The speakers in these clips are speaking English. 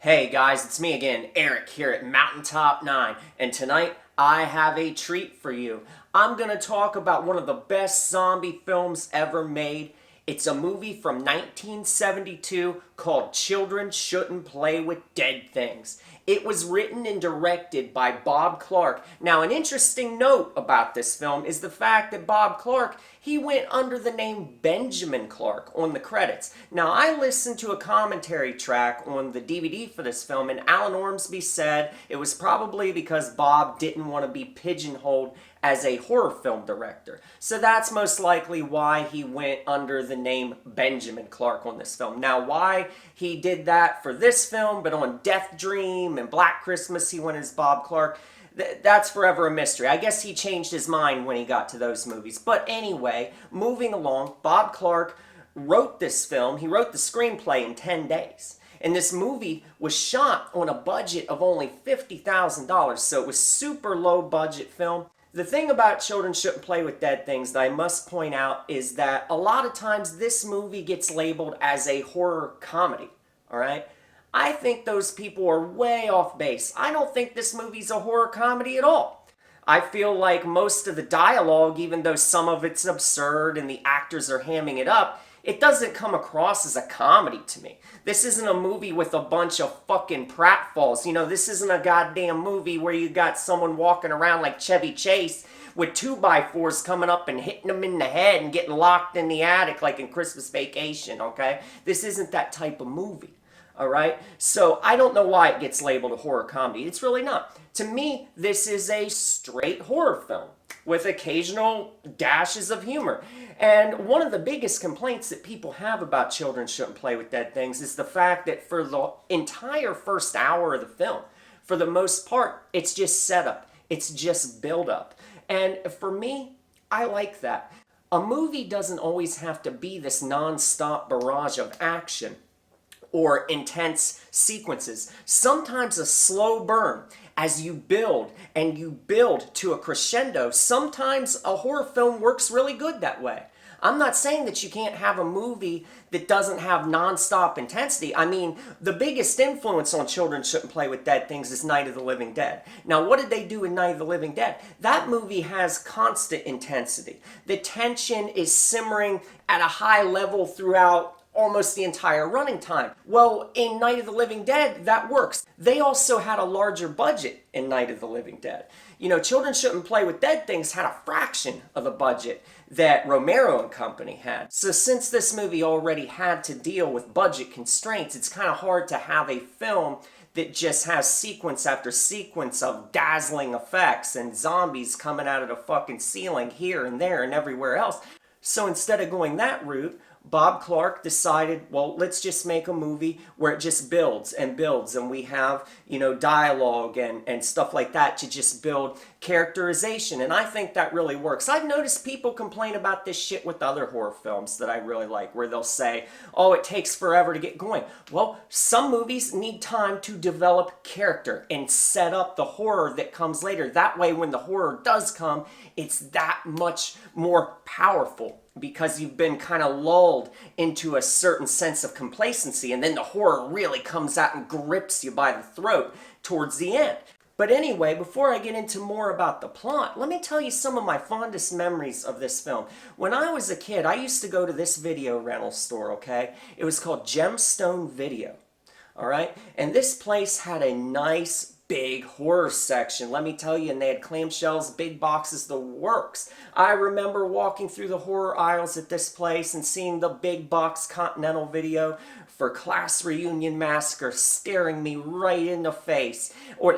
Hey guys, it's me again, Eric, here at Mountaintop 9, and tonight I have a treat for you. I'm going to talk about one of the best zombie films ever made. It's a movie from 1972 called Children Shouldn't Play with Dead Things. It was written and directed by Bob Clark. Now, an interesting note about this film is the fact that Bob Clark, he went under the name Benjamin Clark on the credits. Now, I listened to a commentary track on the DVD for this film, and Alan Ormsby said it was probably because Bob didn't want to be pigeonholed as a horror film director. So that's most likely why he went under the name Benjamin Clark on this film. Now, why he did that for this film, but on Death Dream and Black Christmas he went as Bob Clark, that's forever a mystery. I guess he changed his mind when he got to those movies. But anyway, moving along, Bob Clark wrote this film. He wrote the screenplay in 10 days. And this movie was shot on a budget of only $50,000, so it was super low budget film. The thing about Children Shouldn't Play with Dead Things that I must point out is that a lot of times this movie gets labeled as a horror comedy, all right? I think those people are way off base. I don't think this movie's a horror comedy at all. I feel like most of the dialogue, even though some of it's absurd and the actors are hamming it up, it doesn't come across as a comedy to me. This isn't a movie with a bunch of fucking pratfalls. You know, this isn't a goddamn movie where you got someone walking around like Chevy Chase with 2x4s coming up and hitting them in the head and getting locked in the attic like in Christmas Vacation, okay? This isn't that type of movie. All right, so I don't know why it gets labeled a horror comedy. It's really not. To me, this is a straight horror film with occasional dashes of humor. And one of the biggest complaints that people have about Children Shouldn't Play with Dead Things is the fact that for the entire first hour of the film, for the most part, it's just setup. It's just build up. And for me, I like that. A movie doesn't always have to be this non-stop barrage of action or intense sequences. Sometimes a slow burn as you build and you build to a crescendo. Sometimes a horror film works really good that way. I'm not saying that you can't have a movie that doesn't have non-stop intensity. I mean, the biggest influence on Children Shouldn't Play with Dead Things is Night of the Living Dead. Now, what did they do in Night of the Living Dead? That movie has constant intensity. The tension is simmering at a high level throughout almost the entire running time. Well, in Night of the Living Dead, that works. They also had a larger budget in Night of the Living Dead. You know, Children Shouldn't Play with Dead Things had a fraction of the budget that Romero and company had. So since this movie already had to deal with budget constraints, it's kind of hard to have a film that just has sequence after sequence of dazzling effects and zombies coming out of the fucking ceiling here and there and everywhere else. So instead of going that route, Bob Clark decided, well, let's just make a movie where it just builds and builds, and we have, you know, dialogue and stuff like that to just build characterization, and I think that really works. I've noticed people complain about this shit with other horror films that I really like, where they'll say, oh, it takes forever to get going. Well, some movies need time to develop character and set up the horror that comes later. That way, when the horror does come, it's that much more powerful, because you've been kind of lulled into a certain sense of complacency, and then the horror really comes out and grips you by the throat towards the end. But anyway, before I get into more about the plot, let me tell you some of my fondest memories of this film. When I was a kid, I used to go to this video rental store, okay? It was called Gemstone Video, all right? And this place had a nice big horror section, let me tell you, and they had clamshells, big boxes, the works. I remember walking through the horror aisles at this place and seeing the big box Continental Video for Class Reunion Massacre staring me right in the face,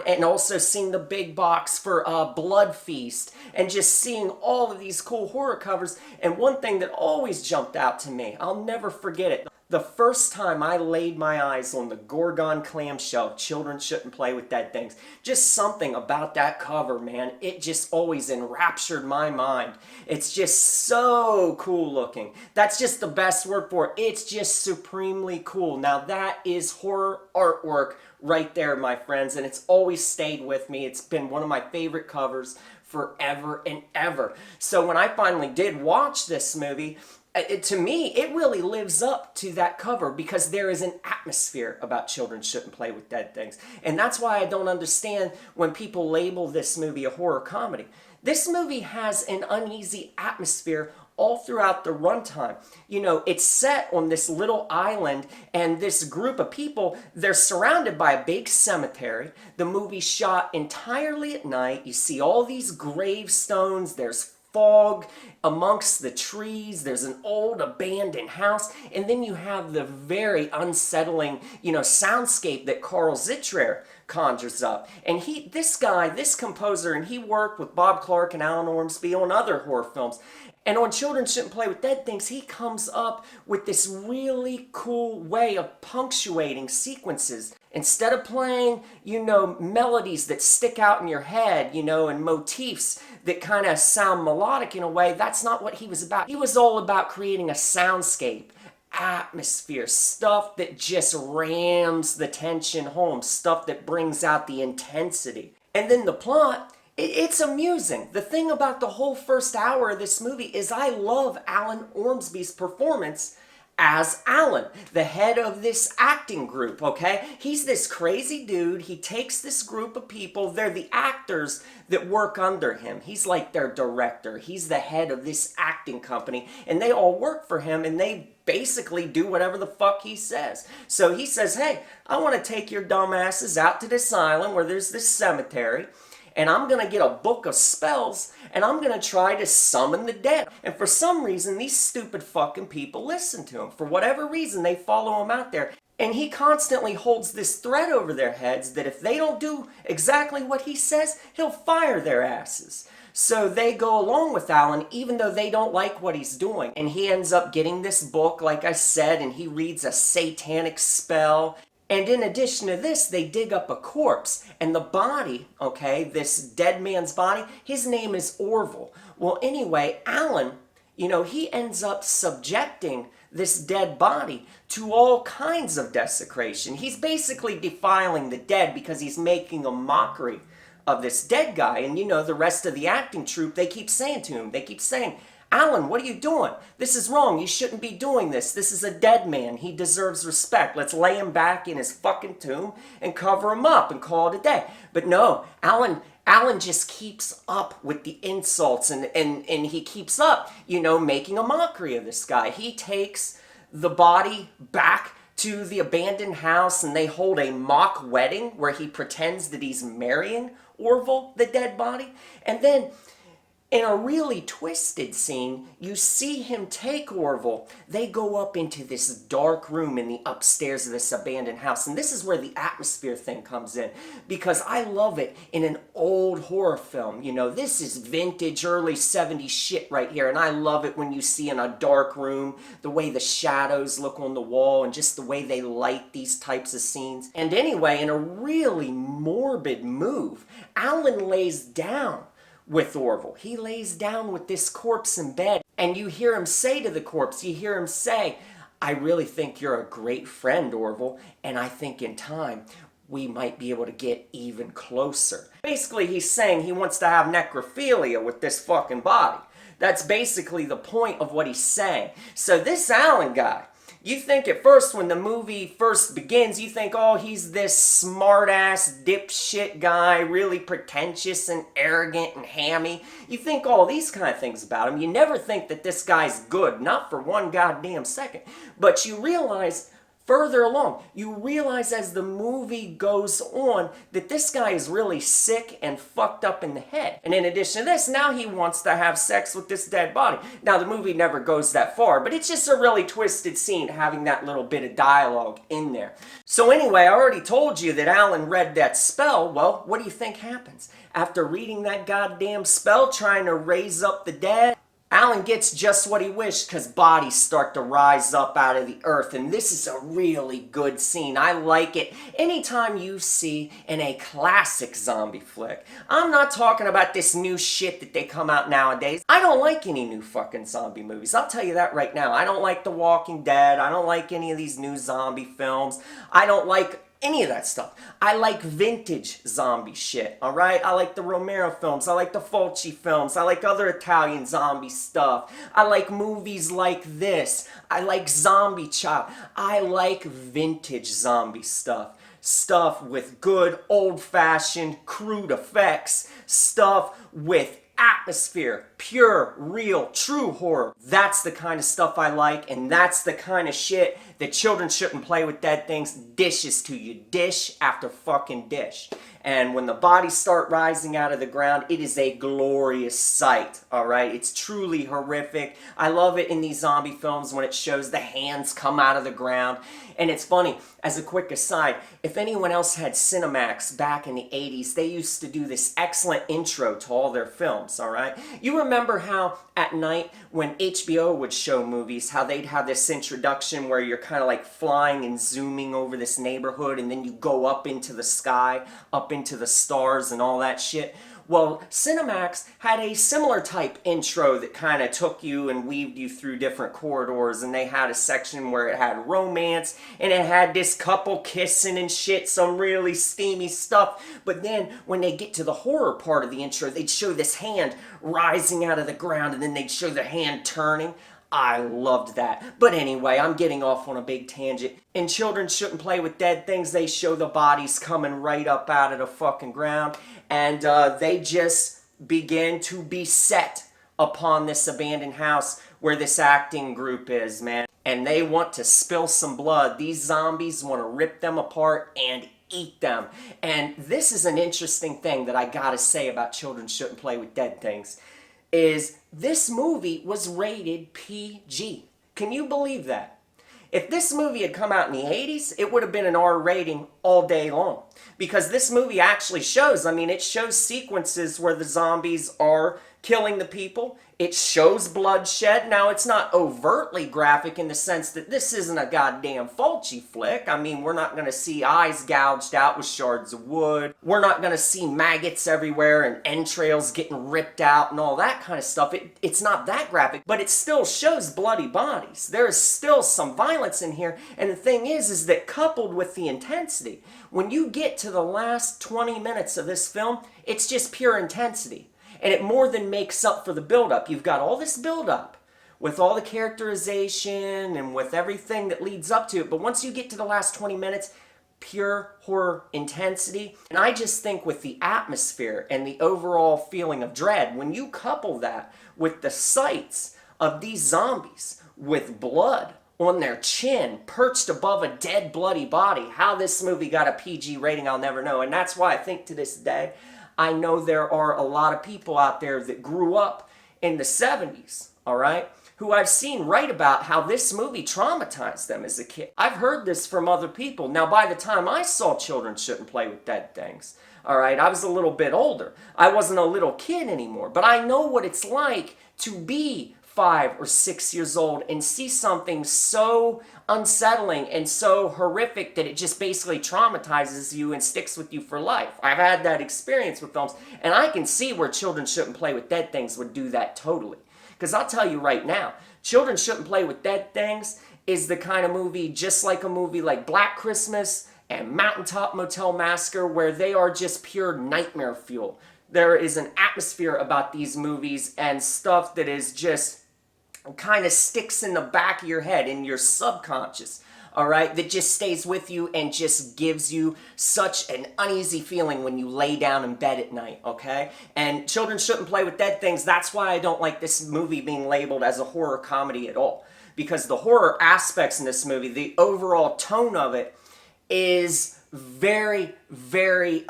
and also seeing the big box for Blood Feast, and just seeing all of these cool horror covers. And one thing that always jumped out to me, I'll never forget it, the first time I laid my eyes on the Gorgon clamshell, Children Shouldn't Play with Dead Things, just something about that cover, man, it just always enraptured my mind. It's just so cool looking. That's just the best word for it. It's just supremely cool. Now that is horror artwork right there, my friends, and it's always stayed with me. It's been one of my favorite covers forever and ever. So when I finally did watch this movie, to me, it really lives up to that cover because there is an atmosphere about children shouldn't play with dead things. And that's why I don't understand when people label this movie a horror comedy. This movie has an uneasy atmosphere all throughout the runtime. You know, it's set on this little island, and this group of people, they're surrounded by a big cemetery. The movie's shot entirely at night. You see all these gravestones. There's fog amongst the trees. There's an old abandoned house, and then you have the very unsettling, soundscape that Carl Zittrer conjures up. And this composer, and he worked with Bob Clark and Alan Ormsby on other horror films. And on Children Shouldn't Play with Dead Things, he comes up with this really cool way of punctuating sequences. Instead of playing, melodies that stick out in your head, and motifs that kind of sound melodic in a way, that's not what he was about. He was all about creating a soundscape, atmosphere, stuff that just rams the tension home, stuff that brings out the intensity. And then the plot, it's amusing. The thing about the whole first hour of this movie is I love Alan Ormsby's performance as Alan, the head of this acting group, okay? He's this crazy dude. He takes this group of people. They're the actors that work under him. He's like their director. He's the head of this acting company, and they all work for him, and they basically do whatever the fuck he says. So he says, hey, I want to take your dumbasses out to this island where there's this cemetery, and I'm going to get a book of spells, and I'm going to try to summon the dead. And for some reason, these stupid fucking people listen to him. For whatever reason, they follow him out there. And he constantly holds this threat over their heads that if they don't do exactly what he says, he'll fire their asses. So they go along with Alan, even though they don't like what he's doing. And he ends up getting this book, like I said, and he reads a satanic spell. And in addition to this, they dig up a corpse. And the body, okay, this dead man's body, his name is Orville. Well, anyway, Alan, he ends up subjecting this dead body to all kinds of desecration. He's basically defiling the dead because he's making a mockery of this dead guy. And the rest of the acting troupe, they keep saying to him, Alan, what are you doing? This is wrong. You shouldn't be doing this. This is a dead man. He deserves respect. Let's lay him back in his fucking tomb and cover him up and call it a day. But no, Alan just keeps up with the insults and he keeps up, making a mockery of this guy. He takes the body back to the abandoned house and they hold a mock wedding where he pretends that he's marrying Orville, the dead body. And then in a really twisted scene, you see him take Orville. They go up into this dark room in the upstairs of this abandoned house. And this is where the atmosphere thing comes in. Because I love it in an old horror film. This is vintage early 70s shit right here. And I love it when you see in a dark room the way the shadows look on the wall and just the way they light these types of scenes. And anyway, in a really morbid move, Alan lays down with Orville. He lays down with this corpse in bed, and you hear him say to the corpse, I really think you're a great friend, Orville, and I think in time we might be able to get even closer. Basically, he's saying he wants to have necrophilia with this fucking body. That's basically the point of what he's saying. So this Alan guy, you think at first when the movie first begins, you think, oh, he's this smart-ass dipshit guy, really pretentious and arrogant and hammy. You think all these kind of things about him. You never think that this guy's good, not for one goddamn second. But you realize further along, you realize as the movie goes on that this guy is really sick and fucked up in the head. And in addition to this, now he wants to have sex with this dead body. Now, the movie never goes that far, but it's just a really twisted scene having that little bit of dialogue in there. So anyway, I already told you that Alan read that spell. Well, what do you think happens? After reading that goddamn spell, trying to raise up the dead, Alan gets just what he wished because bodies start to rise up out of the earth. And this is a really good scene. I like it anytime you see in a classic zombie flick. I'm not talking about this new shit that they come out nowadays. I don't like any new fucking zombie movies. I'll tell you that right now. I don't like The Walking Dead. I don't like any of these new zombie films. I don't like any of that stuff. I like vintage zombie shit, alright? I like the Romero films. I like the Fulci films. I like other Italian zombie stuff. I like movies like this. I like Zombie Child. I like vintage zombie stuff. Stuff with good old-fashioned crude effects. Stuff with atmosphere, pure, real, true horror. That's the kind of stuff I like, and that's the kind of shit that Children Shouldn't Play with Dead Things dishes to you, dish after fucking dish. And when the bodies start rising out of the ground, it is a glorious sight, alright? It's truly horrific. I love it in these zombie films when it shows the hands come out of the ground. And it's funny, as a quick aside, if anyone else had Cinemax back in the 80s, they used to do this excellent intro to all their films, alright? You remember how at night when HBO would show movies, how they'd have this introduction where you're kind of like flying and zooming over this neighborhood and then you go up into the sky, up into the stars and all that shit? Well, Cinemax had a similar type intro that kind of took you and weaved you through different corridors, and they had a section where it had romance, and it had this couple kissing and shit, some really steamy stuff. But then when they get to the horror part of the intro, they'd show this hand rising out of the ground, and then they'd show the hand turning. I loved that. But anyway, I'm getting off on a big tangent. In Children Shouldn't Play with Dead Things, they show the bodies coming right up out of the fucking ground, and they just begin to be set upon this abandoned house where this acting group is, man. And they want to spill some blood. These zombies want to rip them apart and eat them. And this is an interesting thing that I gotta say about Children Shouldn't Play with Dead Things, is this movie was rated PG. Can you believe that? If this movie had come out in the 80s, it would have been an R rating all day long. Because this movie actually shows, it shows sequences where the zombies are killing the people. It shows bloodshed. Now, it's not overtly graphic in the sense that this isn't a goddamn Fulci flick. We're not going to see eyes gouged out with shards of wood. We're not going to see maggots everywhere and entrails getting ripped out and all that kind of stuff. It's not that graphic, but it still shows bloody bodies. There's still some violence in here. And the thing is that coupled with the intensity, when you get to the last 20 minutes of this film, it's just pure intensity. And it more than makes up for the buildup. You've got all this buildup with all the characterization and with everything that leads up to it. But once you get to the last 20 minutes, pure horror intensity. And I just think with the atmosphere and the overall feeling of dread, when you couple that with the sights of these zombies with blood on their chin, perched above a dead, bloody body, how this movie got a PG rating, I'll never know. And that's why I think to this day, I know there are a lot of people out there that grew up in the 70s, all right, who I've seen write about how this movie traumatized them as a kid. I've heard this from other people. Now, by the time I saw Children Shouldn't Play with Dead Things, all right, I was a little bit older. I wasn't a little kid anymore, but I know what it's like to be 5 or 6 years old and see something so unsettling and so horrific that it just basically traumatizes you and sticks with you for life. I've had that experience with films, and I can see where Children Shouldn't Play with Dead Things would do that totally. Because I'll tell you right now, Children Shouldn't Play with Dead Things is the kind of movie, just like a movie like Black Christmas and Mountaintop Motel Massacre, where they are just pure nightmare fuel. There is an atmosphere about these movies and stuff that is just kind of sticks in the back of your head, in your subconscious, all right, that just stays with you and just gives you such an uneasy feeling when you lay down in bed at night, okay? And Children Shouldn't Play with Dead Things, that's why I don't like this movie being labeled as a horror comedy at all. Because the horror aspects in this movie, the overall tone of it is very, very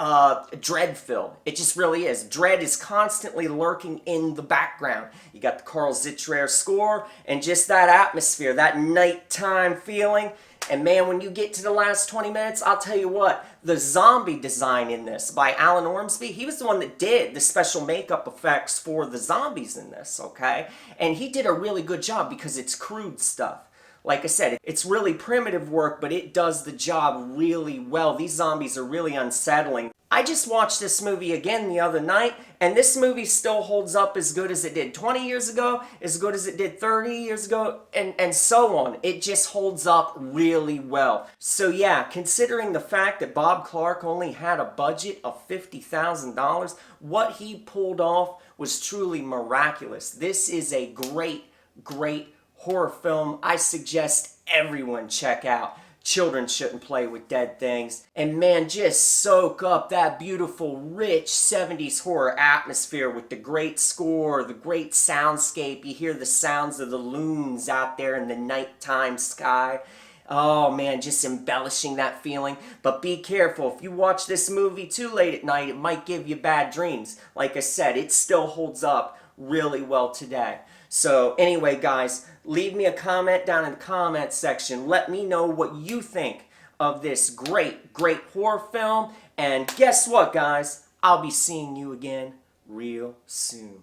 dread-filled. It just really is. Dread is constantly lurking in the background. You got the Carl Zittrer score and just that atmosphere, that nighttime feeling. And man, when you get to the last 20 minutes, I'll tell you what, the zombie design in this by Alan Ormsby, he was the one that did the special makeup effects for the zombies in this, okay? And he did a really good job because it's crude stuff. Like I said, it's really primitive work, but it does the job really well. These zombies are really unsettling. I just watched this movie again the other night, and this movie still holds up as good as it did 20 years ago, as good as it did 30 years ago, and so on. It just holds up really well. So yeah, considering the fact that Bob Clark only had a budget of $50,000, what he pulled off was truly miraculous. This is a great, great horror film I suggest everyone check out. Children shouldn't play with dead things. And man, just soak up that beautiful, rich 70s horror atmosphere with the great score, the great soundscape. You hear the sounds of the loons out there in the nighttime sky. Oh man, just embellishing that feeling. But be careful, if you watch this movie too late at night, it might give you bad dreams. Like I said, it still holds up really well today. So anyway, guys, leave me a comment down in the comment section. Let me know what you think of this great, great horror film. And guess what, guys? I'll be seeing you again real soon.